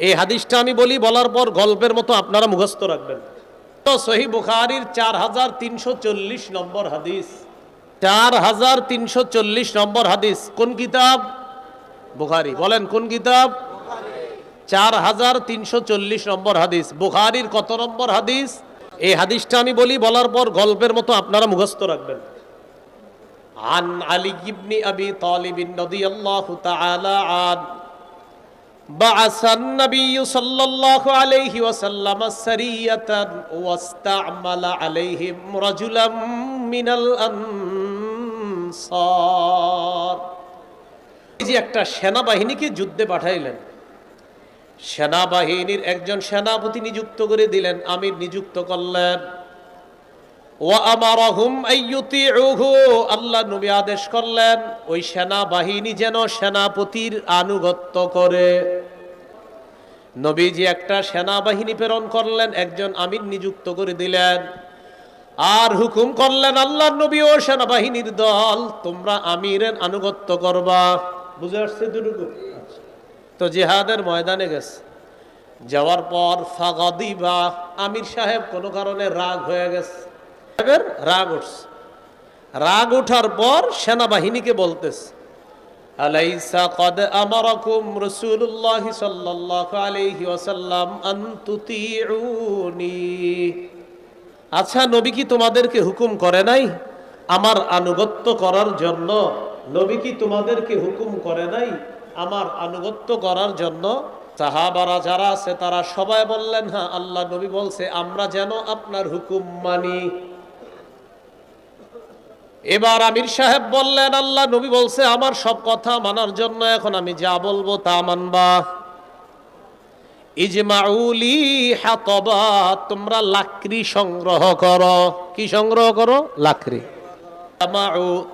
এই হাদিসটা আমি বলি, বলার পর গল্পের মতো আপনারা মুখস্থ রাখবেন। তো সহিহ বুখারীর 4340 নম্বর হাদিস, 4340 নম্বর হাদিস। কোন কিতাব? বুখারী। বলেন কোন কিতাব? 4340 নম্বর হাদিস। বুখারীর কত নম্বর হাদিস? এই হাদিসটা আমি বলি, বলার পর গল্পের মতো আপনারা মুখস্থ রাখবেন। আন আলী ইবনে আবি তালিব রাদিয়াল্লাহু তাআলা আন بعث النبي صلى الله عليه وسلم سرية واستعمل عليهم رجلا من الأنصار। যে একটা সেনাবাহিনীকে যুদ্ধে পাঠাইলেন, সেনাবাহিনীর একজন সেনাপতি নিযুক্ত করে দিলেন, আমির নিযুক্ত করলেন। ওয়া আমারাহুম আইয়ুতিউহু, আল্লাহ নবী আদেশ করলেন ওই সেনাবাহিনী যেন সেনাপতির আনুগত্য করে। নবীজি একটা সেনাবাহিনী প্রেরণ করলেন, একজন আমির নিযুক্ত করে দিলেন, আর হুকুম করলেন আল্লাহর নবী ও সেনাবাহিনীর দল, তোমরা আমিরের আনুগত্য করবা। বুঝে আসছে দুটুকু? তো জিহাদের ময়দানে গেছে, যাওয়ার পর ফাগাদিবা, আমির সাহেব কোনো কারণে রাগ হয়ে গেছে, রাগ উঠছে। রাগ ওঠার পর সেনাবাহিনীকে বলতেছে, আলাইসা কদ আমারাকুম রাসূলুল্লাহ সাল্লাল্লাহু আলাইহি ওয়াসাল্লাম আন তুতিউনি, আচ্ছা নবী কি তোমাদেরকে হুকুম করে নাই আমার আনুগত্য করার জন্য? নবী কি তোমাদেরকে হুকুম করে নাই আমার আনুগত্য করার জন্য? সাহাবারা যারা আছে তারা সবাই বললেন, হ্যাঁ আল্লাহ নবী বলছে আমরা যেন আপনার হুকুম মানি। এবার আমির সাহেব বললেন, আল্লাহ নবী বলছে আমার সব কথা মানার জন্য, এখন আমি যা বলবো তা মানবা। ইজমাউলি হাতবা, তোমরা লাকড়ি সংগ্রহ করো। কি সংগ্রহ করো? লাকড়ি।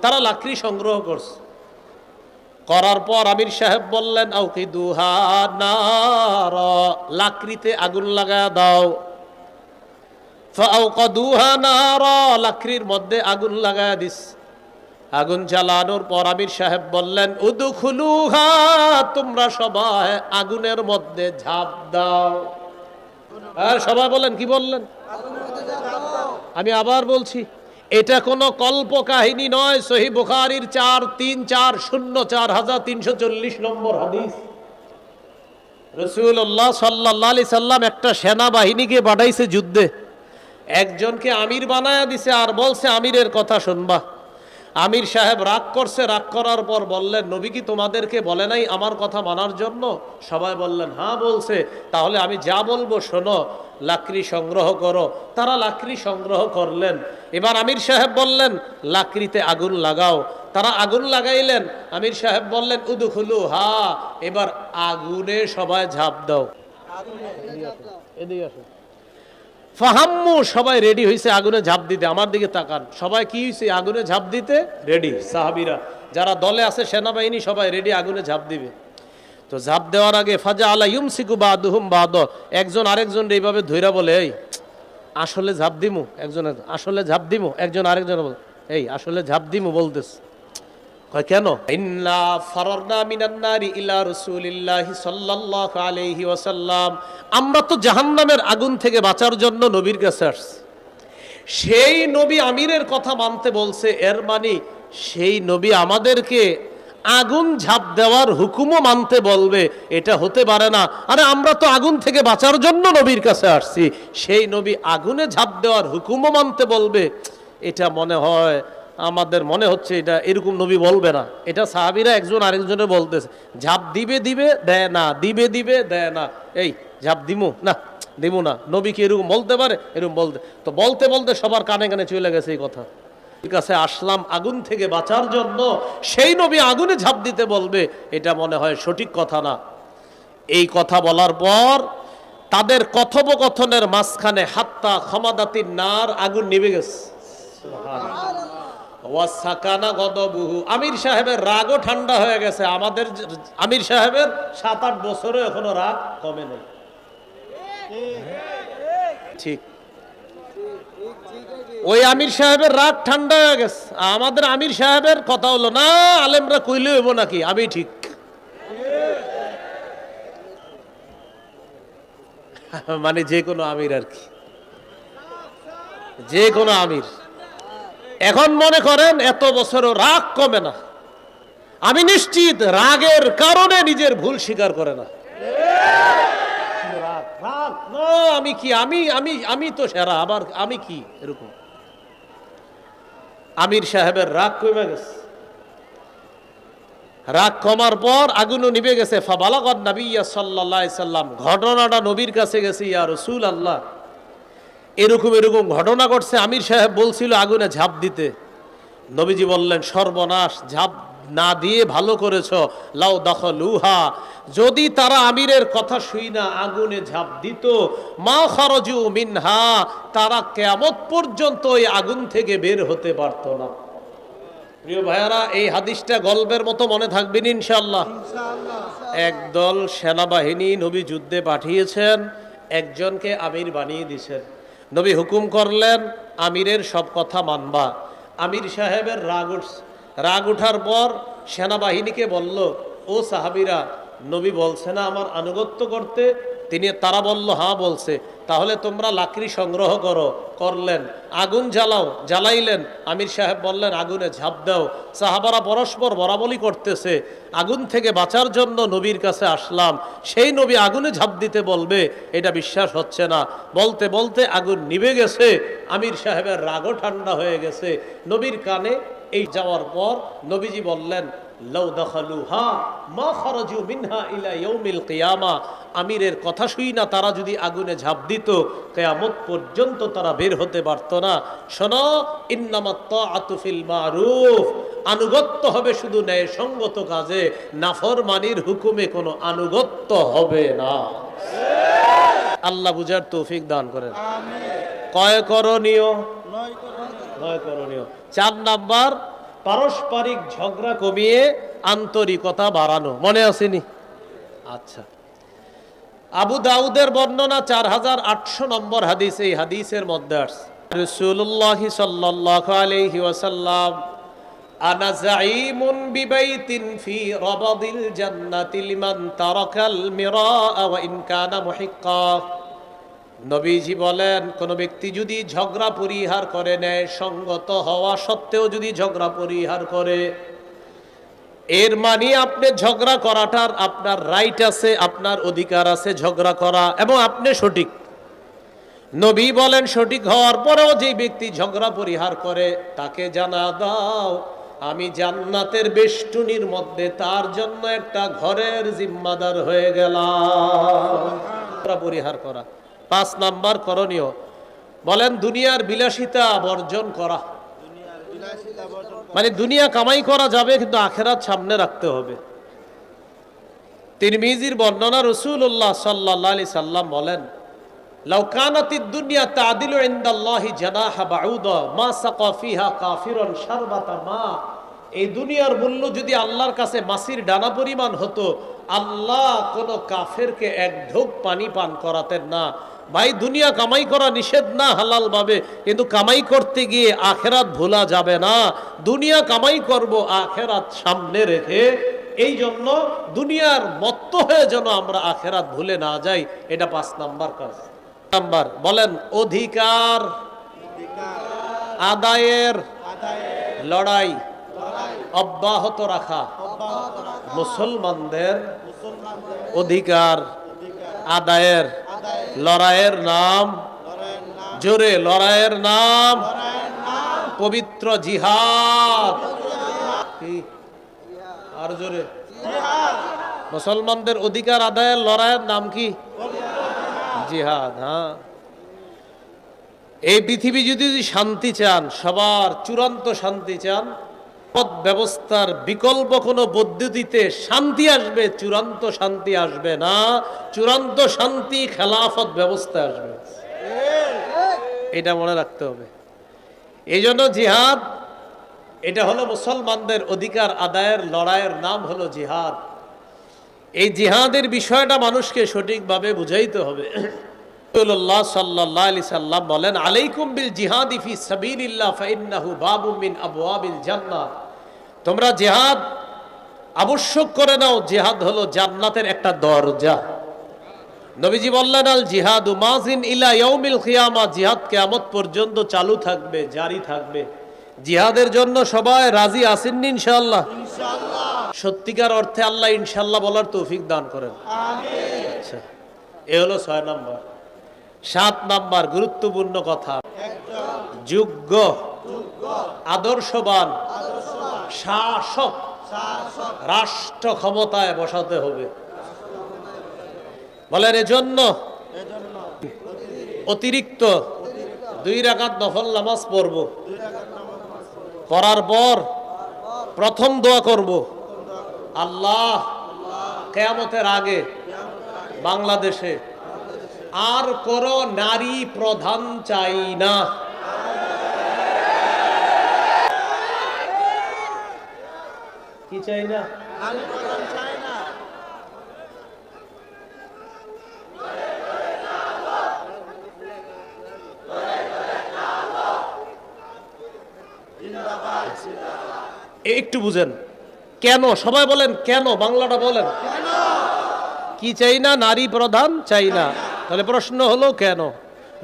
তারা লাকড়ি সংগ্রহ করছে। করার পর আমির সাহেব বললেন, আউকিদুহা নার, লাকড়িতে আগুন লাগায় দাও। ফাআউকাদুহা নার, লাকড়ির মধ্যে আগুন লাগায় দিস। আগুন জ্বালানোর পর আমির সাহেব বললেন, উদখুলুহা, তোমরা সবাই আগুনের মধ্যে ঝাঁপ দাও। আর সবাই বলেন, কি বললেন? আমি আবার বলছি, এটা কোনো কল্প কাহিনী নয়। সহিহ বুখারীর 4340 নম্বর হাদিস। রাসূলুল্লাহ সাল্লাল্লাহু আলাইহি সাল্লাম একটা সেনাবাহিনীকে পাঠাইছে যুদ্ধে, একজনকে আমির বানায়া দিছে আর বলছে আমিরের কথা শুনবা। আমির সাহেব রাগ করছে, রাগ করার পর বললেন, নবী কি তোমাদেরকে বলে নাই আমার কথা মানার জন্য? সবাই বললেন হ্যাঁ বলছে, তাহলে আমি যা বলবো শোনো, লাকড়ি সংগ্রহ করো। তারা লাকড়ি সংগ্রহ করলেন। এবার আমির সাহেব বললেন লাকড়িতে আগুন লাগাও। তারা আগুন লাগাইলেন। আমির সাহেব বললেন উদখুলু হা, এবার আগুনে সবাই ঝাঁপ দাও। এদিকে আসো। ফাহাম্মু, সবাই রেডি হয়েছে আগুনে ঝাঁপ দিতে। আমার দিকে তাকান, সবাই কি হয়েছে? আগুনে ঝাঁপ দিতে রেডি। সাহাবীরা যারা দলে আছে, সেনাবাহিনী সবাই রেডি, আগুনে ঝাঁপ দিবে। তো ঝাঁপ দেওয়ার আগে ফাজা আলা ইউমসিকু বাদুহুম বাদ, একজন আরেকজন এইভাবে ধইরা বলে, এই আসলে ঝাঁপ দিমু। একজন আসলে ঝাঁপ দিমু, একজন আরেকজন বলে এই আসলে ঝাঁপ দিমু বলতেছে। কয় কেন? ইন্না ফারারনা মিনান নারি ইলা রাসূলিল্লাহি সাল্লাল্লাহু আলাইহি ওয়াসাল্লাম, আমরা তো জাহান্নামের আগুন থেকে বাঁচার জন্য নবীর কাছে আসছি। সেই নবী আমিরের কথা মানতে বলছে, এর মানে সেই নবী আমাদেরকে আগুন ঝাঁপ দেওয়ার হুকুমও মানতে বলবে? এটা হতে পারে না। আরে আমরা তো আগুন থেকে বাঁচার জন্য নবীর কাছে আসছি, সেই নবী আগুনে ঝাঁপ দেওয়ার হুকুমও মানতে বলবে? এটা মনে হয়, আমাদের মনে হচ্ছে এটা এরকম নবী বলবে না। এটা সাহাবীরা একজন আরেকজনে বলতেছে, ঝাঁপ দিবে দিবে দেয় না, দিবে দিবে দেয় না, এই ঝাঁপ দিমু না, দিমু না। নবী কি এরকম বলতে পারে? এরকম বলতে তো বলতে বলতে সবার কানে কানে চলে গেছে এই কথা। কাছে আসলাম আগুন থেকে বাঁচার জন্য, সেই নবী আগুনে ঝাঁপ দিতে বলবে, এটা মনে হয় সঠিক কথা না। এই কথা বলার পর তাদের কথোপকথনের মাঝখানে হাত্তা খামাদাতিন নার, আগুন নিভে গেছে। ওয়াসাকানা গদবুহু, আমির সাহেবের রাগও ঠান্ডা হয়ে গেছে। আমাদের আমির সাহেবের 7-8 বছরে এখনো রাগ কমে নেই। ঠিক, ওই আমির সাহেবের রাগ ঠান্ডা হয়ে গেছে। আমাদের আমির সাহেবের কথা হলো না, আলেমরা কইলে হইব নাকি, আমি ঠিক। মানে যে কোনো আমির আর কি, যে কোনো আমির। এখন মনে করেন এত বছরও রাগ কমে না। আমি নিশ্চিত রাগের কারণে নিজের ভুল স্বীকার করে না। রাগ রাগ না, আমি কি, আমি আমি আমি তো সেরা, আবার আমি কি, এরকম। আমির সাহেবের রাগ কমে গেছে। রাগ কমার পর আগুনও নিভে গেছে। ফাবালাগাত নবিয়্যা সাল্লাল্লাহু আলাইহি সাল্লাম, ঘটনাটা নবীর কাছে গেছে। ইয়া রাসূলুল্লাহ, এরকম এরকম ঘটনা ঘটছে। আমির সাহেব বলছিল আগুনে ঝাঁপ দিতে। নবীজি বললেন, সর্বনাশ, ঝাঁপ না দিয়ে ভালো করেছ। লাউ দাখালুহা, যদি তারা আমিরের কথা শুই না আগুনে ঝাঁপ দিত, মা খারাজু মিনহা, তারা কিয়ামত পর্যন্ত ওই আগুন থেকে বের হতে পারত না। প্রিয় ভাইয়ারা, এই হাদিসটা গল্পের মতো মনে থাকবেন ইনশাআল্লাহ। একদল সেনাবাহিনী নবী যুদ্ধে পাঠিয়েছেন, একজনকে আমির বানিয়ে দিয়েছেন। নবী হুকুম করলেন আমিরের সব কথা মানবা। আমির সাহেবের রাগ উঠছে। রাগ উঠার পর সেনাবাহিনীকে বলল, ও সাহাবীরা, নবী বলছে না আমার আনুগত্য করতে? তারা বলল, হ্যাঁ বলছে। তাহলে তোমরা লাকড়ি সংগ্রহ করো। করলেন, আগুন জ্বালাও। জ্বালাইলেন। আমির সাহেব বললেন আগুনে ঝাঁপ দাও। সাহাবারা পরস্পর বরাবলি করতেছে। আগুন থেকে বাঁচার জন্য নবীর কাছে আসলাম, সেই নবী আগুনে ঝাঁপ দিতে বলবে, এটা বিশ্বাস হচ্ছে না। বলতে বলতে আগুন নিভে গেছে। আমির সাহেবের রাগও ঠান্ডা হয়ে গেছে। নবীর কানে এই যাওয়ার পর নবীজি বললেন, লাউ দাখালুহা মা খারাজু মিনহা ইলা ইয়াউমিল কিয়ামা, আমিরের কথা শুই না তারা যদি আগুনে ঝাঁপ দিত, কিয়ামত পর্যন্ত তারা বের হতে পারত না। শোনো, ইন্নামাত তাআতু ফিল মারুফ, আনুগত্য হবে শুধু ন্যায়সঙ্গত কাজে, নাফরমানির হুকুমে কোনো আনুগত্য হবে না। আল্লাহ বুঝার তৌফিক দান করেন। কয় করণীয়? নয় করণীয়। 4 নাম্বার, পারস্পরিক ঝগড়া কমিয়ে আন্তরিকতা বাড়ানো। মনে আসেনি? আচ্ছা, আবু দাউদের বর্ণনা 4800 নম্বর হাদিস। এই হাদিসের মধ্যে আসছে রাসূলুল্লাহ সাল্লাল্লাহু আলাইহি ওয়াসাল্লাম, আনা যাঈমুন বিবাইতিন ফি রাবাদিল জান্নাতি লিমান তারাকাল মিরাআ ওয়া ইন কানা মুহিক্কা। নবীজি বলেন, কোন ব্যক্তি যদি ঝগড়া পরিহার করে, নেয় সঙ্গত হওয়া সত্ত্বেও যদি ঝগড়া পরিহার করে, এর মানে আপনি ঝগড়া করাটার আপনার রাইট আছে, আপনার অধিকার আছে ঝগড়া করা, এবং আপনি সঠিক। নবী বলেন, সঠিক হওয়ার পরেও যে ব্যক্তি ঝগড়া পরিহার করে, তাকে জানা দাও আমি জান্নাতের বেষ্টনীর মধ্যে তার জন্য একটা ঘরের জিম্মাদার হয়ে গেলাম। পরিহার করা। 5 নাম্বার করণীয়, বলেন দুনিয়ার বিলাসিতা বর্জন করা। মানে দুনিয়া কামাই করা যাবে, কিন্তু আখেরাত সামনে রাখতে হবে। তিরমিজির বর্ণনা, রাসূলুল্লাহ সাল্লাল্লাহু আলাইহি সাল্লাম বলেন, লাউ কানাতিদ দুনিয়া তাআদিলু ইনদাল্লাহি জানাহা বাউদা মা সাকা ফিহা কাফিরুন শারবাতা মা। এই দুনিয়ার মূল্য যদি আল্লাহর কাছে মাছির ডানা পরিমাণ হতো, আল্লাহ কোন কাফেরকে এক ঢোক পানি পান করাতেন না। ভাই, দুনিয়া কামাই করা নিষেধ না হালাল ভাবে, কিন্তু কামাই করতে গিয়ে আখেরাত ভোলা যাবে না। দুনিয়া কামাই করব আখেরাত সামনে রেখে। এই জন্য দুনিয়ার মত্ত হয়ে যেন আমরা আখেরাত ভুলে না যাই, এটা 5 নাম্বার কাজ। নাম্বার, বলেন অধিকার আদায়ের লড়াই অব্যাহত রাখা। মুসলমানদের অধিকার আদায়ের লড়াইয়ের নাম, জোরে, লড়াইয়ের নাম পবিত্র জিহাদ। কি? আর জোরে। মুসলমানদের অধিকার আদায়ের লড়াইয়ের নাম কি? জিহাদ। হ্যাঁ, এই পৃথিবী যদি শান্তি চান, সবার চূড়ান্ত শান্তি চান, পদ ব্যবস্থার বিকল্প কোনো পদ্ধতিতে শান্তি আসবে, চূড়ান্ত শান্তি আসবে না। চূড়ান্ত শান্তি খেলাফত ব্যবস্থা আসবে, এটা মনে রাখতে হবে। এই জন্য জিহাদ, এটা হলো মুসলমানদের অধিকার আদায়ের লড়াইয়ের নাম হলো জিহাদ। এই জিহাদের বিষয়টা মানুষকে সঠিকভাবে বুঝাইতে হবে। রাসূলুল্লাহ সাল্লাল্লাহু আলাইহি সাল্লাম বলেন, আলাইকুম বিল জিহাদি ফি সাবিলিল্লাহ ফাইন্নাহু বাবুম মিন আবওয়াবিল জান্নাহ। তোমরা জিহাদ আবশ্যক করে নাও, জিহাদ হলো জান্নাতের একটা দরজা। নবীজি বললেন আল জিহাদু মাজিন ইলা ইয়াউমিল কিয়ামা, জিহাদ কিয়ামত পর্যন্ত চালু থাকবে, জারি থাকবে। জিহাদের জন্য সবাই রাজি আছেন ইনশাআল্লাহ? ইনশাআল্লাহ। সত্যিকার অর্থে আল্লাহ ইনশাআল্লাহ বলার তৌফিক দান করেন, আমিন। আচ্ছা, এ হলো 6 নাম্বার। 7 নাম্বার গুরুত্বপূর্ণ কথা, যোগ্য আদর্শবান শাসক রাষ্ট্র ক্ষমতায় বসাতে হবে। বলেন এজন্য অতিরিক্ত 2 রাকাত নফল নামাজ পড়ব, পড়ার পর প্রথম দোয়া করব, আল্লাহ কিয়ামতের আগে বাংলাদেশে আর কোনো নারী প্রধান চাই না। কি চাই না? নারী প্রধান চাই না। একটু বুঝেন কেন, সবাই বলেন কেন, বাংলাটা বলেন। কি চাই না? নারী প্রধান চাই না। তাহলে প্রশ্ন হলো কেন?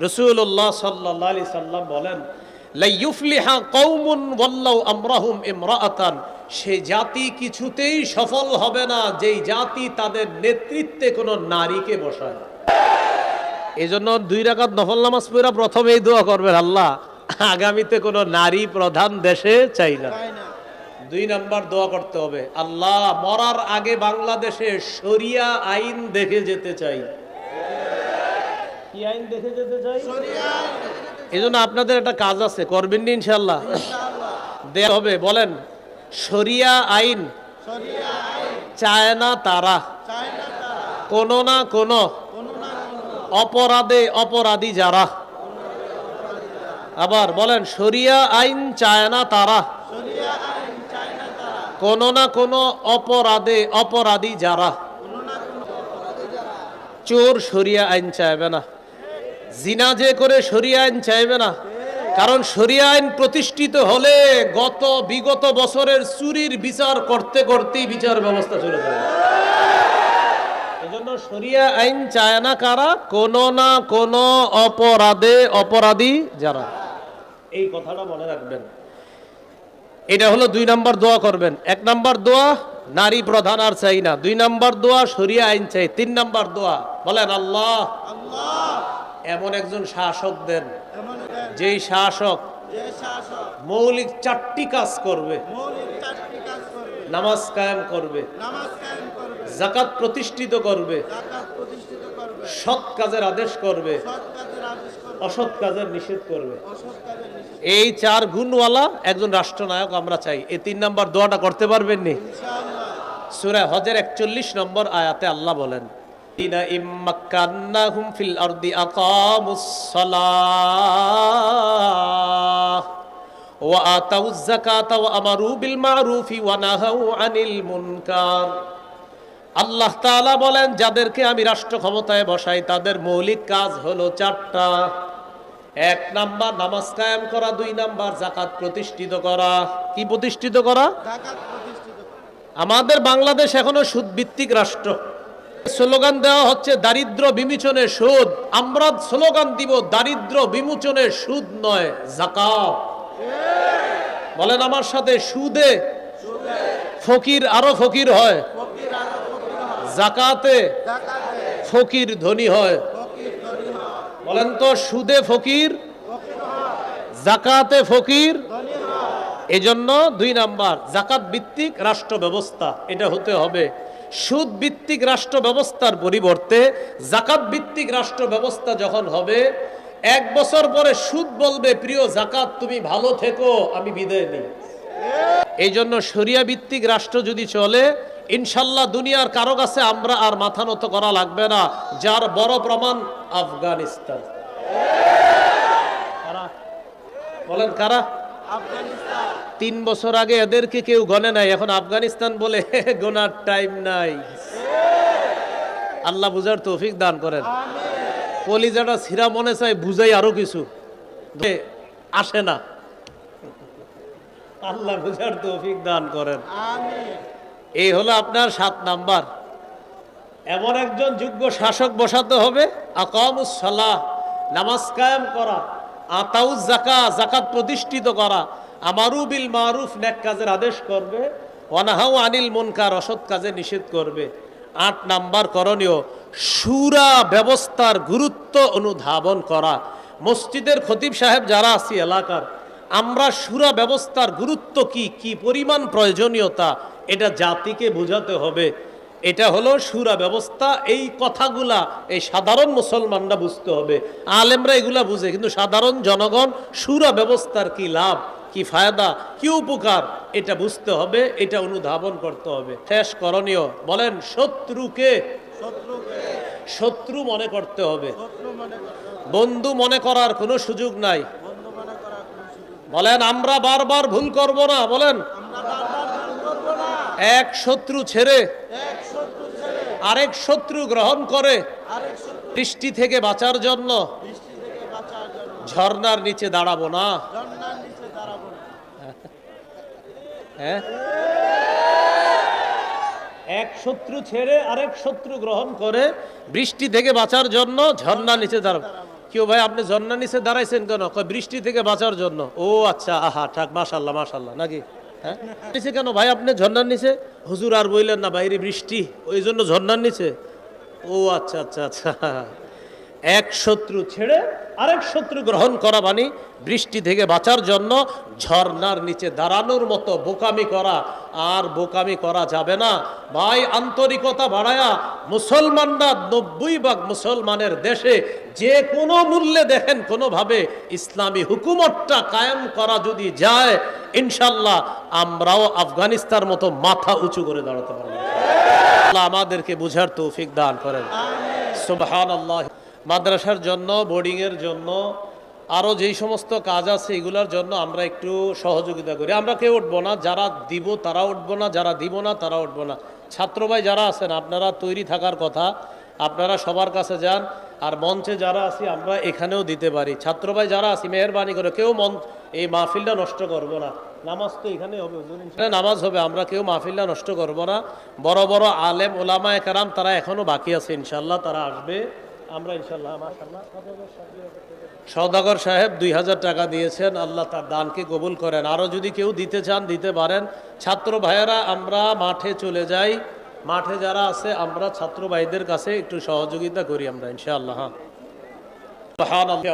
রাসূলুল্লাহ সাল্লাল্লাহু আলাইহি সাল্লাম বলেন, লা ইউফলিহা কওমুন ওয়াল্লাউ আমরাহুম ইমরাআতান, সে জাতি কিছুতেই সফল হবে না যেই জাতি তাদের নেতৃত্বে কোনো নারীকে বসায়। এজন্য 2 রাকাত নফল নামাজ পড়া প্রথমেই দোয়া করবেন, আল্লাহ আগামীতে কোনো নারী প্রধান দেশে চাই না। 2 নাম্বার দোয়া করতে হবে, আল্লাহ মরার আগে বাংলাদেশে শরিয়া আইন দেখে যেতে চাই। কি আইন দেখে যেতে চাই? শরিয়া আইন। এজন্য আপনাদের একটা কাজ আছে, করবেন না ইনশাআল্লাহ? ইনশাআল্লাহ দেয়া হবে। বলেন শরিয়া আইন চায় না তারা কোনো না কোনো অপরাধে অপরাধী যারা। আবার বলেন শরিয়া আইন চায় না তারা কোনো না কোনো অপরাধে অপরাধী যারা। চোর শরিয়া আইন চাইবে না, জিনা যে করে শরিয়া আইন চাইবে না, কারণ শরিয়া আইন প্রতিষ্ঠিত হলে বিগত বছরের চুরির বিচার করতে করতেই বিচার ব্যবস্থা চলে যাবে। এজন্য শরিয়া আইন চায় না কারা? কোনো না কোনো অপরাধে অপরাধী যারা। এই কথাটা মনে রাখবেন। এটা হলো 2 নাম্বার দোয়া করবেন। 1 নাম্বার দোয়া নারী প্রধান আর চাই না, 2 নাম্বার দোয়া শরিয়া আইন চাই, 3 নাম্বার দোয়া বলেন আল্লাহ এমন একজন শাসক দেন যেই শাসক মৌলিক 4টি কাজ করবে, নামাজ কায়েম করবে, যাকাত প্রতিষ্ঠিত করবে, সৎ কাজের আদেশ করবে, অসৎ কাজের নিষেধ করবে। এই 4 গুণওয়ালা একজন রাষ্ট্রনায়ক আমরা চাই। এই 3 নাম্বার দোয়াটা করতে পারবেন নি? সূরা হজের 41 নম্বর আয়াতে আল্লাহ বলেন, ইনা ইম্মাক্কান্নাহুম ফিল আরদি আকামুস সালাহ ওয়া আতাউয যাকাতা ওয়া আমারু বিল মা'রুফি ওয়া নাহাউ আনিল মুনকার। আল্লাহ তাআলা বলেন যাদেরকে আমি রাষ্ট্র ক্ষমতায় বসাই তাদের মৌলিক কাজ হলো 4টা। 1 নাম্বার নামাজ কায়েম করা, 2 নাম্বার যাকাত প্রতিষ্ঠিত করা। কি প্রতিষ্ঠিত করা? যাকাত প্রতিষ্ঠিত করা। আমাদের বাংলাদেশ এখনো সুদ ভিত্তিক রাষ্ট্র। স্লোগান দেওয়া হচ্ছে দারিদ্র বিমোচনে সুদ। আমরা স্লোগান দিব দারিদ্র বিমোচনে সুদ নয়, যাকাত। বলেন আমার সাথে, সুদে ফকির আরো ফকির হয়, যাকাতে ফকির ধনী হয়। বলেন তো, সুদে ফকির, যাকাতে ফকির। এজন্য 2 নাম্বার যাকাত ভিত্তিক রাষ্ট্র ব্যবস্থা এটা হতে হবে। সুদ ভিত্তিক রাষ্ট্র ব্যবস্থার পরিবর্তে যাকাত ভিত্তিক রাষ্ট্র ব্যবস্থা যখন হবে, 1 বছর পরে সুদ বলবে প্রিয় যাকাত তুমি ভালো থেকো, আমি বিদায় নিই। এই জন্য শরিয়া ভিত্তিক রাষ্ট্র যদি চলে, ইনশাল্লাহ দুনিয়ার কারো কাছে আমরা আর মাথা নত করা লাগবে না। যার বড় প্রমাণ আফগানিস্তান। বলেন কারা? আফগানিস্তান। 3 বছর আগে এদেরকে কেউ গণে নাই, এখন আফগানিস্তান বলে গোনার টাইম নাই। আল্লাহ বুঝার তৌফিক দান করেন। কলিজাটা ছিঁড়া মনে চাই বুঝাই আরো কিছু আসে না। আল্লাহ বুঝার তৌফিক দান করেন। এই হলো আপনার 7 নাম্বার। এমন একজন যোগ্য শাসক বসাতে হবে, আকামুস সালাহ, নামাজ কায়েম করা, আতাউজ যাকাত, যাকাত প্রতিষ্ঠিত করা, আমারু বিল মারুফ, নেক কাজের আদেশ করবে, ওয়ানাহাউ আনিল মুনকার, অসৎ কাজে নিষেধ করবে। ৮ নাম্বার করণীয়, শুরা ব্যবস্থার গুরুত্ব অনুধাবন করা। মসজিদের খতিব সাহেব যারা আছি এলাকার, আমরা শুরা ব্যবস্থার গুরুত্ব কি, কি পরিমাণ প্রয়োজনীয়তা, এটা জাতিকে বোঝাতে হবে। এটা হলো শুরা ব্যবস্থা। এই কথাগুলা এই সাধারণ মুসলমানরা বুঝতে হবে। আলেমরা এগুলা বুঝে, কিন্তু সাধারণ জনগণ শুরা ব্যবস্থার কি লাভ, কি ফায়দা, কি উপকার, এটা বুঝতে হবে, এটা অনুধাবন করতে হবে। শেষ করণীয়, বলেন শত্রুকে শত্রু মনে করতে হবে, বন্ধু মনে করার কোনো সুযোগ নাই। বলেন আমরা বারবার ভুল করব না। বলেন এক শত্রু ছেড়ে আরেক শত্রু গ্রহণ করে বৃষ্টি থেকে বাঁচার জন্য ঝর্ণার নিচে দাঁড়াবো না। হ্যাঁ, এক শত্রু ছেড়ে আরেক শত্রু গ্রহণ করে বৃষ্টি থেকে বাঁচার জন্য ঝর্ণার নিচে দাঁড়াবো। কেউ ভাই আপনি ঝর্ণার নিচে দাঁড়াইছেন কেন? বৃষ্টি থেকে বাঁচার জন্য। ও আচ্ছা, আহা থাক, মাশাল্লাহ মাশাল্লাহ, নাকি? হ্যাঁ, নিচে কেন ভাই আপনি ঝর্ণার নিচে? হুজুর আর বললেন না বাইরে বৃষ্টি, ওই জন্য ঝর্ণার নিচে। ও আচ্ছা আচ্ছা আচ্ছা, এক শত্রু ছেড়ে আরেক শত্রু গ্রহণ করা মানে বৃষ্টি থেকে বাঁচার জন্য ঝর্ণার নিচে দাঁড়ানোর মতো বোকামি করা। আর বোকামি করা যাবে না ভাই। আন্তরিকতা বাড়ায়া মুসলমানরা 90% মুসলমানের দেশে যে কোনো মূল্যে দেখেন কোনোভাবে ইসলামী হুকুমতটা কায়েম করা যদি যায়, ইনশাল্লাহ আমরাও আফগানিস্তানের মতো মাথা উঁচু করে দাঁড়াতে পারবো। আল্লাহ আমাদেরকে বুঝার তৌফিক দান করেন। সুবহানাল্লাহ। মাদ্রাসার জন্য, বোর্ডিংয়ের জন্য, আরও যেই সমস্ত কাজ আছে এগুলোর জন্য আমরা একটু সহযোগিতা করি। আমরা কেউ উঠবো না, যারা দিব তারা উঠবো না, যারা দিব না তারা উঠবো না। ছাত্র ভাই যারা আছেন আপনারা তৈরি থাকার কথা, আপনারা সবার কাছে যান। আর মঞ্চে যারা আছি আমরা এখানেও দিতে পারি। ছাত্র ভাই যারা আছি মেহরবানি করে কেউ এই মাহফিলটা নষ্ট করবো না। নামাজ তো এখানে হবে, নামাজ হবে, আমরা কেউ মাহফিলটা নষ্ট করবো না। বড় বড় আলেম ওলামায়ে কেরাম তারা এখনো বাকি আছে, ইনশাল্লাহ তারা আসবে। আমরা ইনশাল্লাহ মাশাআল্লাহ। সওদাগর সাহেব 2000 টাকা দিয়েছেন, আল্লাহ তার দানকে কবুল করেন। আরও যদি কেউ দিতে চান দিতে পারেন। ছাত্র ভাইয়েরা আমরা মাঠে চলে যাই, মাঠে যারা আছে আমরা ছাত্র ভাইদের কাছে একটু সহযোগিতা করি আমরা ইনশাআল্লাহ।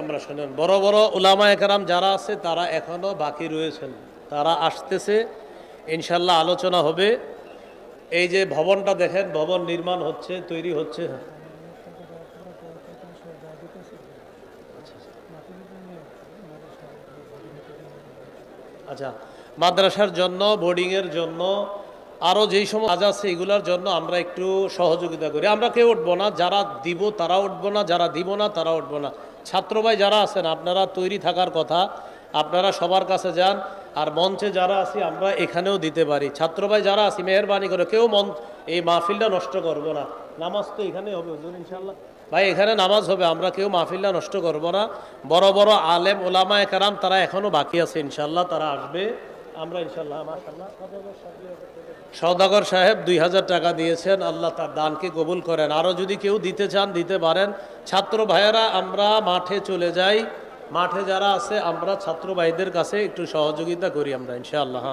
আমরা শুনেন, বড় বড় উলামায়ে কেরাম যারা আছে তারা এখনো বাকি রয়েছেন, তারা আসতেছে ইনশাআল্লাহ, আলোচনা হবে। এই যে ভবনটা দেখেন, ভবন নির্মাণ হচ্ছে, তৈরি হচ্ছে। আচ্ছা, মাদ্রাসার জন্য, বোর্ডিংয়ের জন্য, আরও যেই সময় কাজ আছে এগুলোর জন্য আমরা একটু সহযোগিতা করি। আমরা কেউ উঠবো না, যারা দিব তারা উঠবো না, যারা দিব না তারা উঠবো না। ছাত্র ভাই যারা আছেন আপনারা তৈরি থাকার কথা, আপনারা সবার কাছে যান। আর মঞ্চে যারা আছি আমরা এখানেও দিতে পারি। ছাত্র ভাই যারা আছি মেহরবানি করে কেউ এই মাহফিলটা নষ্ট করবো না। নামাজ তো এখানে হবে ইনশাল্লাহ ভাই, এখানে নামাজ হবে, আমরা কেউ মাহফিলটা নষ্ট করবো না। বড় বড় আলেম ওলামায়ে কেরাম তারা এখনো বাকি আছে, ইনশাল্লাহ তারা আসবে। আমরা ইনশাল্লাহ মাশাআল্লাহ। সওদাগর সাহেব 2000 টাকা দিয়েছেন, আল্লাহ তার দানকে কবুল করেন। আরও যদি কেউ দিতে চান দিতে পারেন। ছাত্র ভাইয়েরা আমরা মাঠে চলে যাই, মাঠে যারা আছে আমরা ছাত্র ভাইদের কাছে একটু সহযোগিতা করি আমরা ইনশাআল্লাহ।